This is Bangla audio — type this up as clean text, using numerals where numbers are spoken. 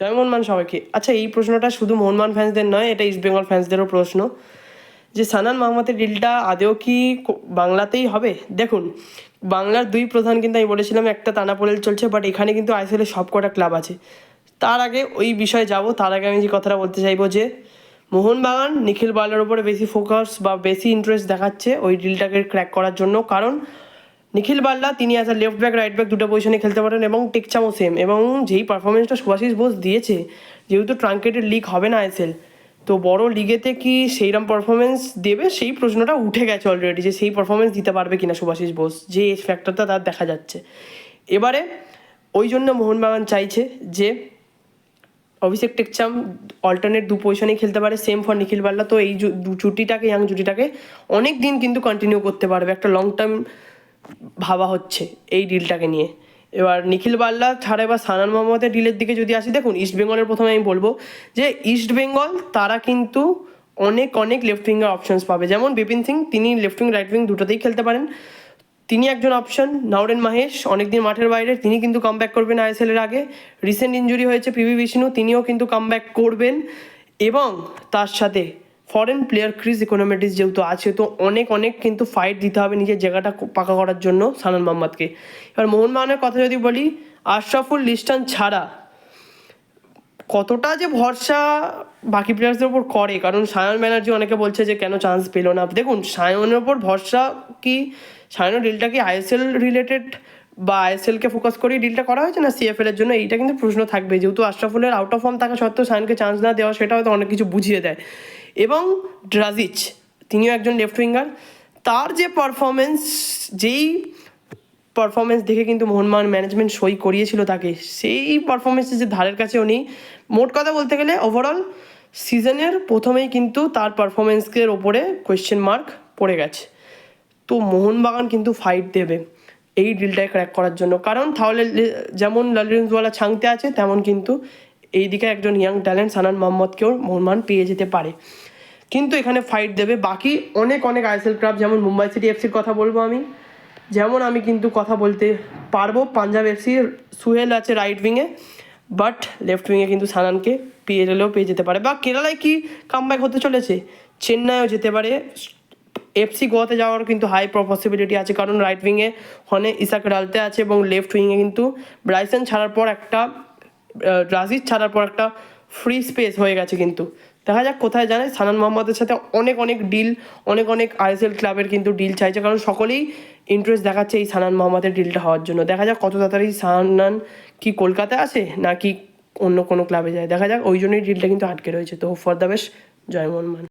জয় মোহনবাগান সবাইকে। আচ্ছা, এই প্রশ্নটা শুধু মোহনবাগান ফ্যান্সদের নয়, এটা ইস্টবেঙ্গল ফ্যান্সদেরও প্রশ্ন যে সানান মাহমুদের ডিলটা আদেও কি বাংলাতেই হবে। দেখুন, বাংলার দুই প্রধান কিন্তু আমি বলেছিলাম, একটা তানাপোলেল চলছে, বাট এখানে কিন্তু আইএসএলের সব কটা ক্লাব আছে। তার আগে ওই বিষয়ে যাব, তার আগে আমি যে কথাটা বলতে চাইবো যে মোহনবাগান নিখিল বার্লার উপরে বেশি ফোকাস বা বেশি ইন্টারেস্ট দেখাচ্ছে ওই ডিলটাকে ক্র্যাক করার জন্য। কারণ নিখিল বার্লা তিনি as a left back right back দুটো পজিশনে খেলতে পারেন এবং টেকচামও সেম, এবং যেই পারফরমেন্সটা সুভাশিস বোস দিয়েছে, যেহেতু ট্রাঙ্কেটেড লিগ হবে না আইএসএল, তো বড় লিগেতে কি সেইরকম পারফরমেন্স দেবে সেই প্রশ্নটা উঠে গেছে অলরেডি, যে সেই পারফরমেন্স দিতে পারবে কিনা সুভাশিস বোস, যে এজ ফ্যাক্টরটা তার দেখা যাচ্ছে এবারে। ওই জন্য মোহনবাগান চাইছে যে অভিষেক টেকচাম অল্টারনেট দু পজিশনেই খেলতে পারে, সেম ফর নিখিল বার্লা। তো এই জুটিটাকে, ইয়াং জুটিটাকে অনেক দিন কিন্তু কন্টিনিউ করতে পারবে, একটা লং টার্ম ভাবা হচ্ছে এই ডিলটাকে নিয়ে। এবার নিখিল বার্লা ছাড়া এবার সানান মোহাম্মদের ডিলের দিকে যদি আসি, দেখুন ইস্টবেঙ্গলের প্রথমে আমি বলবো যে ইস্টবেঙ্গল তারা কিন্তু অনেক অনেক লেফট উইঙ্গার অপশনস পাবে। যেমন বিপিন সিং, তিনি লেফট উইং রাইট উইং দুটোতেই খেলতে পারেন, তিনি একজন অপশন। নাওরেন মাহেশ অনেকদিন মাঠের বাইরে, তিনি কিন্তু কামব্যাক করবেন আইএসএলের আগে। রিসেন্ট ইঞ্জুরি হয়েছে পিভি বিষ্ণু, তিনিও কিন্তু কামব্যাক করবেন। এবং তার সাথে ফরেন প্লেয়ার ক্রিস ইকোনমিটিস যেহেতু আছে, তো অনেক অনেক কিন্তু ফাইট দিতে হবে নিজের জায়গাটা পাকা করার জন্য সানান মোহাম্মদকে। এবার মোহনবাগানের কথা যদি বলি, আশরাফুল লিস্টান ছাড়া কতটা যে ভরসা বাকি প্লেয়ার্সদের ওপর করে, কারণ সায়ন ব্যানার্জি অনেকে বলছে যে কেন চান্স পেল না। দেখুন, সায়নের ওপর ভরসা কি, সায়নের ডিলটা কি আইএসএল রিলেটেড বা আইএসএলকে ফোকাস করেই ডিলটা করা হয়েছে না সিএফএল এর জন্য, এইটা কিন্তু প্রশ্ন থাকবে। যেহেতু আশরাফুলের আউট অফ ফর্ম থাকা সত্ত্বেও সায়নকে চান্স না দেওয়া, সেটা হয়তো অনেক কিছু বুঝিয়ে দেয়। এবং ড্রাজিচ, তিনিও একজন লেফট উইঙ্গার, তার যে পারফরমেন্স, যেই পারফরমেন্স দেখে কিন্তু মোহনবাগান ম্যানেজমেন্ট সই করিয়েছিল তাকে, সেই পারফরমেন্সের যে ধারের কাছেও নেই। মোট কথা বলতে গেলে ওভারঅল সিজনের প্রথমেই কিন্তু তার পারফরমেন্সের ওপরে কোয়েশ্চেন মার্ক পড়ে গেছে। তো মোহনবাগান কিন্তু ফাইট দেবে এই ডিলটাকে ক্র্যাক করার জন্য, কারণ তাহলে যেমন লালিঞ্জওয়ালা ছাংতে আছে, তেমন কিন্তু এইদিকে একজন ইয়াং ট্যালেন্ট সানান মোহাম্মদকেও মোহনবাগান পেয়ে যেতে পারে। কিন্তু এখানে ফাইট দেবে বাকি অনেক অনেক আইএসএল ক্লাব, যেমন মুম্বাই সিটি এফসির কথা বলবো আমি, যেমন আমি কিন্তু কথা বলতে পারবো পাঞ্জাব এফসি, সুহেল আছে রাইট উইংয়ে, বাট লেফট উইংয়ে কিন্তু সানানকে পেয়ে যেতে পারে। বা কেরালায় কি কামব্যাক হতে চলেছে, চেন্নাইও যেতে পারে, এফসি গোয়াতে যাওয়ার কিন্তু হাই পসিবিলিটি আছে, কারণ রাইট উইংয়ে হনে ইসাক রালতে আছে এবং লেফট উইংয়ে কিন্তু ব্রাইসন ছাড়ার পর একটা রাজিদ ছাড়ার পর একটা ফ্রি স্পেস হয়ে গেছে। কিন্তু দেখা যাক কোথায় জানে। সানান মোহাম্মদের সাথে অনেক অনেক ডিল, অনেক অনেক আইএসএল ক্লাবের কিন্তু ডিল চাইছে, কারণ সকলেই ইন্টারেস্ট দেখাচ্ছে এই সানান মোহাম্মদের ডিলটা হওয়ার জন্য। দেখা যাক কত তাড়াতাড়ি সানান কি কলকাতায় আসে নাকি অন্য কোনো ক্লাবে যায়, দেখা যাক। ওই জন্যই ডিলটা কিন্তু আটকে রয়েছে। তো for the best, Joy Mohun Bagan.